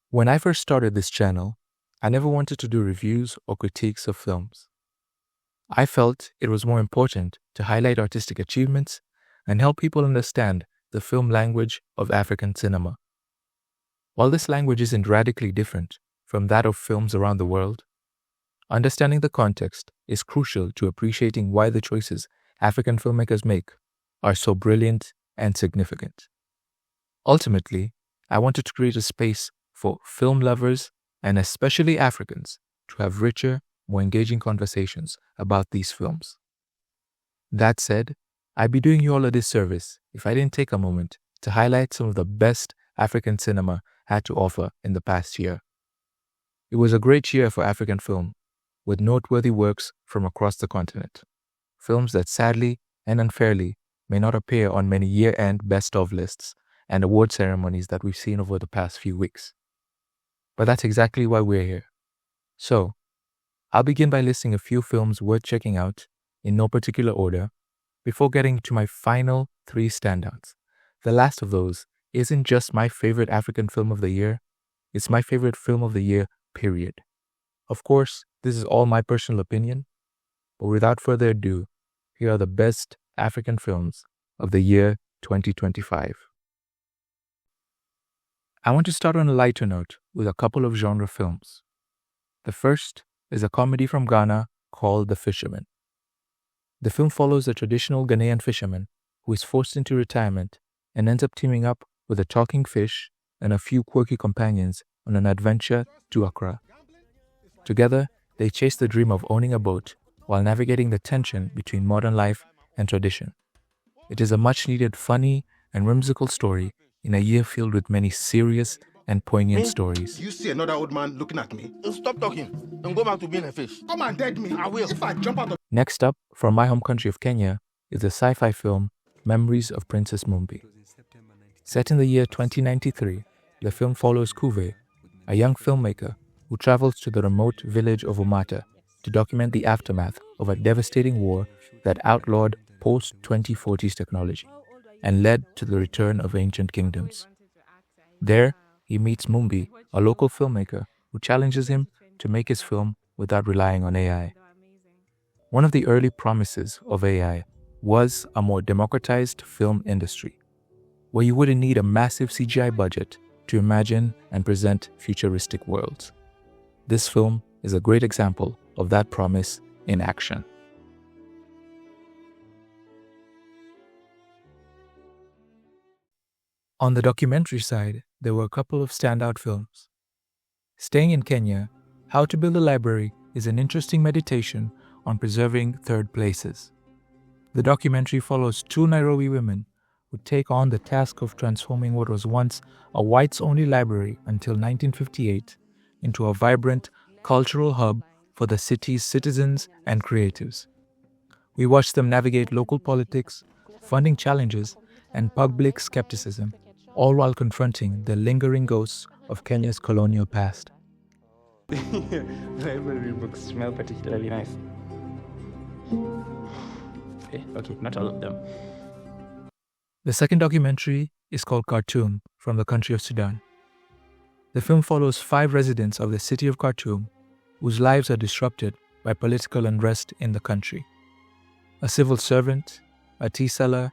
When I first started this channel, I never wanted to do reviews or critiques of films. I felt it was more important to highlight artistic achievements and help people understand the film language of African cinema. While this language isn't radically different from that of films around the world, understanding the context is crucial to appreciating why the choices African filmmakers make are so brilliant and significant. Ultimately, I wanted to create a space for film lovers and especially Africans to have richer, more engaging conversations about these films. That said, I'd be doing you all a disservice if I didn't take a moment to highlight some of the best African cinema had to offer in the past year. It was a great year for African film, with noteworthy works from across the continent. Films that sadly and unfairly may not appear on many year-end best-of lists and award ceremonies that we've seen over the past few weeks. But that's exactly why we're here. So, I'll begin by listing a few films worth checking out, in no particular order, before getting to my final 3 standouts. The last of those isn't just my favorite African film of the year, it's my favorite film of the year, period. Of course, this is all my personal opinion, but without further ado, here are the best African films of the year 2025. I want to start on a lighter note with a couple of genre films. The first is a comedy from Ghana called The Fisherman. The film follows a traditional Ghanaian fisherman who is forced into retirement and ends up teaming up with a talking fish and a few quirky companions on an adventure to Accra. Together, they chase the dream of owning a boat while navigating the tension between modern life and tradition. It is a much-needed funny and whimsical story in a year filled with many serious and poignant stories. You see another old man looking at me? Stop talking and go back to being a fish. Come and dead me. I will. If I jump out of... Next up, from my home country of Kenya, is the sci-fi film Memories of Princess Mumbi. Set in the year 2093, the film follows Kuve, a young filmmaker who travels to the remote village of Umata to document the aftermath of a devastating war that outlawed post-2040s technology and led to the return of ancient kingdoms. There, he meets Mumbi, a local filmmaker who challenges him to make his film without relying on AI. One of the early promises of AI was a more democratized film industry, where you wouldn't need a massive CGI budget to imagine and present futuristic worlds. This film is a great example of that promise in action. On the documentary side, there were a couple of standout films. Staying in Kenya, How to Build a Library is an interesting meditation on preserving third places. The documentary follows 2 Nairobi women who take on the task of transforming what was once a whites-only library until 1958 into a vibrant cultural hub for the city's citizens and creatives. We watch them navigate local politics, funding challenges, and public skepticism, all while confronting the lingering ghosts of Kenya's colonial past. Library books smell particularly nice. Okay, not all of them. The second documentary is called Khartoum, from the country of Sudan. The film follows 5 residents of the city of Khartoum whose lives are disrupted by political unrest in the country. A civil servant, a tea seller,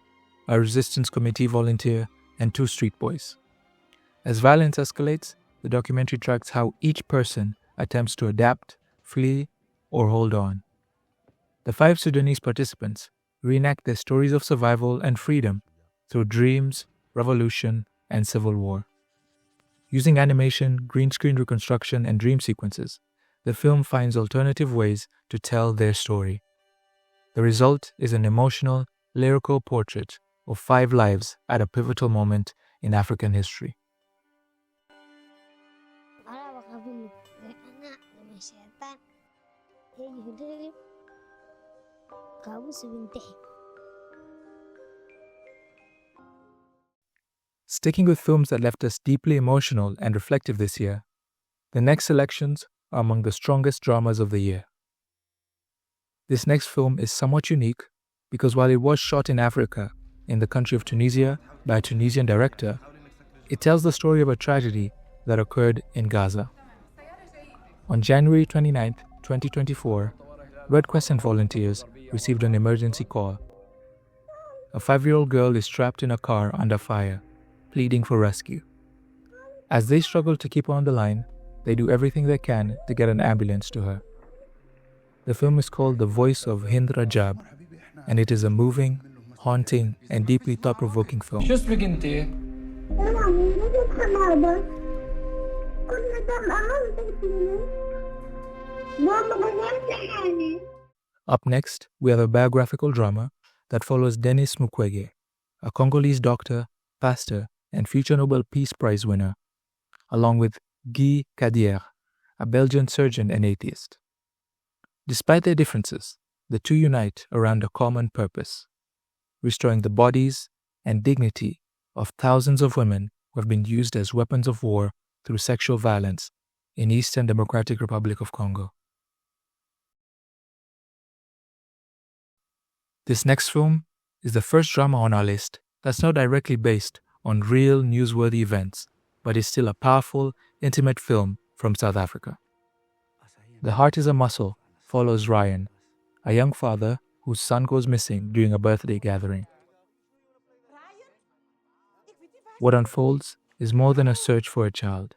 a resistance committee volunteer, and 2 street boys. As violence escalates, the documentary tracks how each person attempts to adapt, flee, or hold on. The 5 Sudanese participants reenact their stories of survival and freedom through dreams, revolution, and civil war. Using animation, green screen reconstruction, and dream sequences, the film finds alternative ways to tell their story. The result is an emotional, lyrical portrait of 5 lives at a pivotal moment in African history. Sticking with films that left us deeply emotional and reflective this year, the next selections are among the strongest dramas of the year. This next film is somewhat unique because while it was shot in Africa, in the country of Tunisia, by a Tunisian director, it tells the story of a tragedy that occurred in Gaza. On January 29, 2024, Red Crescent volunteers received an emergency call. A 5-year-old girl is trapped in a car under fire, pleading for rescue. As they struggle to keep her on the line, they do everything they can to get an ambulance to her. The film is called The Voice of Hind Rajab, and it is a moving, haunting, and deeply thought-provoking film. شو اسمك انت؟ Up next, we have a biographical drama that follows Denis Mukwege, a Congolese doctor, pastor, and future Nobel Peace Prize winner, along with Guy Cadier, a Belgian surgeon and atheist. Despite their differences, the two unite around a common purpose: restoring the bodies and dignity of thousands of women who have been used as weapons of war through sexual violence in Eastern Democratic Republic of Congo. This next film is the first drama on our list that's not directly based on real newsworthy events, but is still a powerful, intimate film from South Africa. The Heart is a Muscle follows Ryan, a young father whose son goes missing during a birthday gathering. What unfolds is more than a search for a child.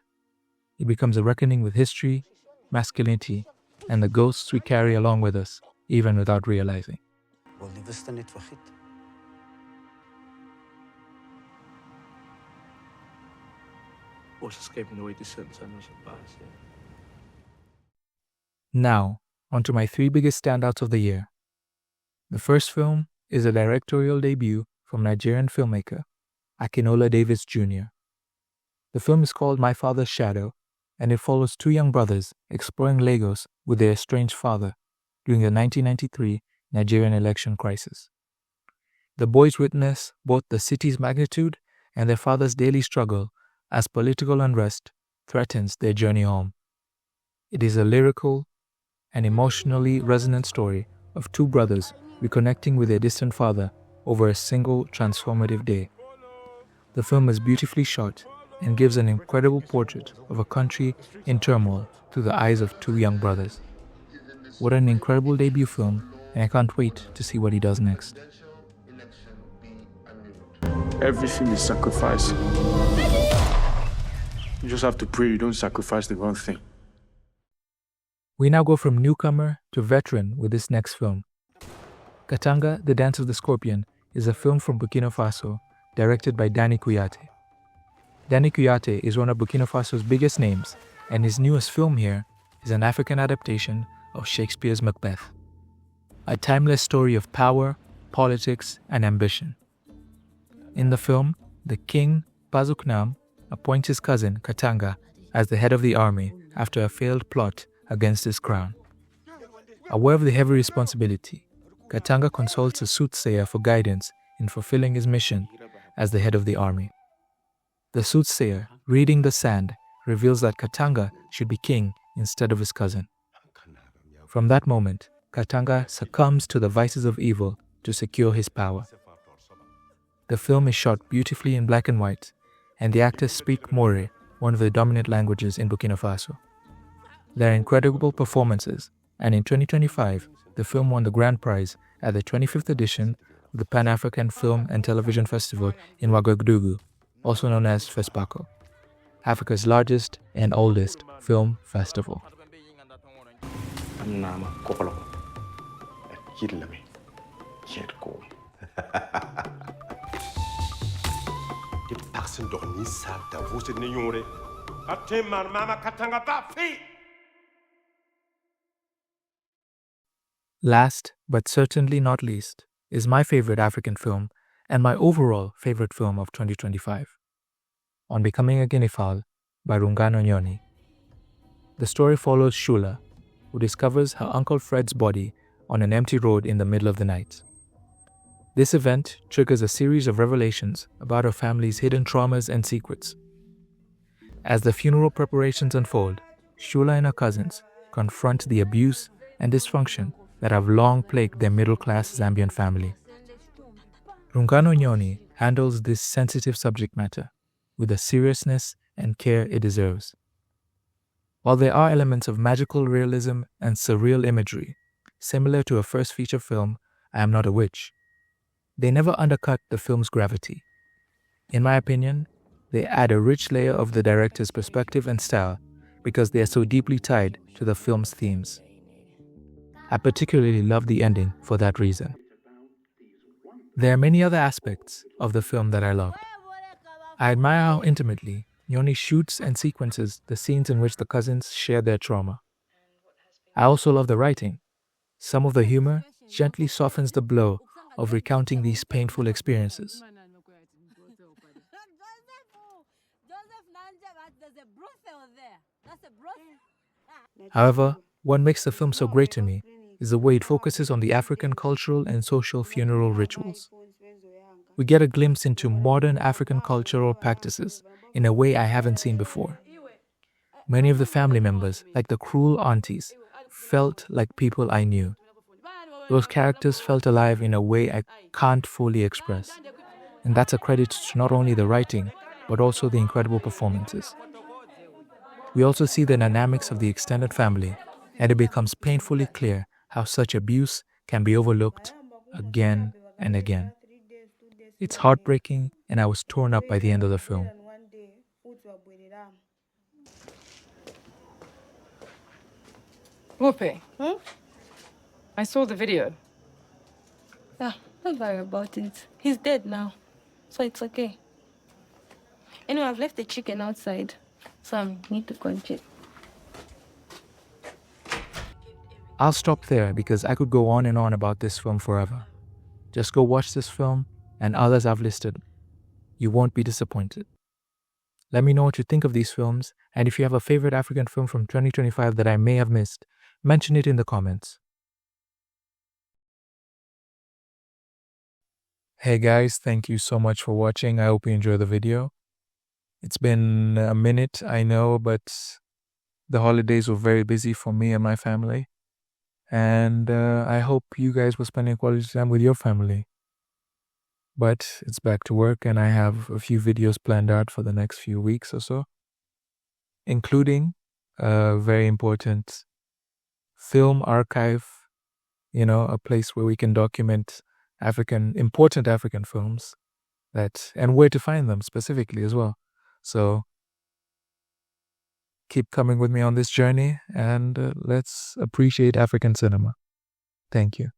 It becomes a reckoning with history, masculinity, and the ghosts we carry along with us, even without realizing. Now, onto my 3 biggest standouts of the year. The first film is a directorial debut from Nigerian filmmaker Akinola Davis Jr. The film is called My Father's Shadow, and it follows 2 young brothers exploring Lagos with their estranged father during the 1993 Nigerian election crisis. The boys witness both the city's magnitude and their father's daily struggle as political unrest threatens their journey home. It is a lyrical and emotionally resonant story of 2 brothers reconnecting with their distant father over a single transformative day. The film is beautifully shot and gives an incredible portrait of a country in turmoil through the eyes of 2 young brothers. What an incredible debut film, and I can't wait to see what he does next. Everything is sacrifice. You just have to pray you don't sacrifice the wrong thing. We now go from newcomer to veteran with this next film. Katanga, The Dance of the Scorpion is a film from Burkina Faso directed by Danny Kouyaté. Danny Kouyaté is one of Burkina Faso's biggest names, and his newest film here is an African adaptation of Shakespeare's Macbeth, a timeless story of power, politics, and ambition. In the film, the king, Pazuknam, appoints his cousin, Katanga, as the head of the army after a failed plot against his crown. Aware of the heavy responsibility, Katanga consults a soothsayer for guidance in fulfilling his mission as the head of the army. The soothsayer, reading the sand, reveals that Katanga should be king instead of his cousin. From that moment, Katanga succumbs to the vices of evil to secure his power. The film is shot beautifully in black and white, and the actors speak More, one of the dominant languages in Burkina Faso. There are incredible performances, and in 2025, the film won the grand prize at the 25th edition of the Pan-African Film and Television Festival in Ouagadougou, also known as FESPACO, Africa's largest and oldest film festival. Last, but certainly not least, is my favorite African film and my overall favorite film of 2025, On Becoming a Guinea Fowl by Rungano Nyoni. The story follows Shula, who discovers her Uncle Fred's body on an empty road in the middle of the night. This event triggers a series of revelations about her family's hidden traumas and secrets. As the funeral preparations unfold, Shula and her cousins confront the abuse and dysfunction that have long plagued their middle-class Zambian family. Rungano Nyoni handles this sensitive subject matter with a seriousness and care it deserves. While there are elements of magical realism and surreal imagery, similar to a first feature film, I Am Not a Witch, they never undercut the film's gravity. In my opinion, they add a rich layer of the director's perspective and style because they are so deeply tied to the film's themes. I particularly love the ending for that reason. There are many other aspects of the film that I loved. I admire how intimately Nyoni shoots and sequences the scenes in which the cousins share their trauma. I also love the writing. Some of the humor gently softens the blow of recounting these painful experiences. However, what makes the film so great to me is the way it focuses on the African cultural and social funeral rituals. We get a glimpse into modern African cultural practices in a way I haven't seen before. Many of the family members, like the cruel aunties, felt like people I knew. Those characters felt alive in a way I can't fully express. And that's a credit to not only the writing, but also the incredible performances. We also see the dynamics of the extended family, and it becomes painfully clear how such abuse can be overlooked again and again. It's heartbreaking, and I was torn up by the end of the film. Whoopi, I saw the video. Yeah, don't worry about it. He's dead now, so it's okay. Anyway, I've left the chicken outside, so I need to go and check. I'll stop there because I could go on and on about this film forever. Just go watch this film and others I've listed. You won't be disappointed. Let me know what you think of these films, and if you have a favorite African film from 2025 that I may have missed, mention it in the comments. Hey guys, thank you so much for watching. I hope you enjoyed the video. It's been a minute, I know, but the holidays were very busy for me and my family. And I hope you guys were spending quality time with your family. But it's back to work, and I have a few videos planned out for the next few weeks or so, including a very important film archive, a place where we can document important African films and where to find them specifically as well. So keep coming with me on this journey, and let's appreciate African cinema. Thank you.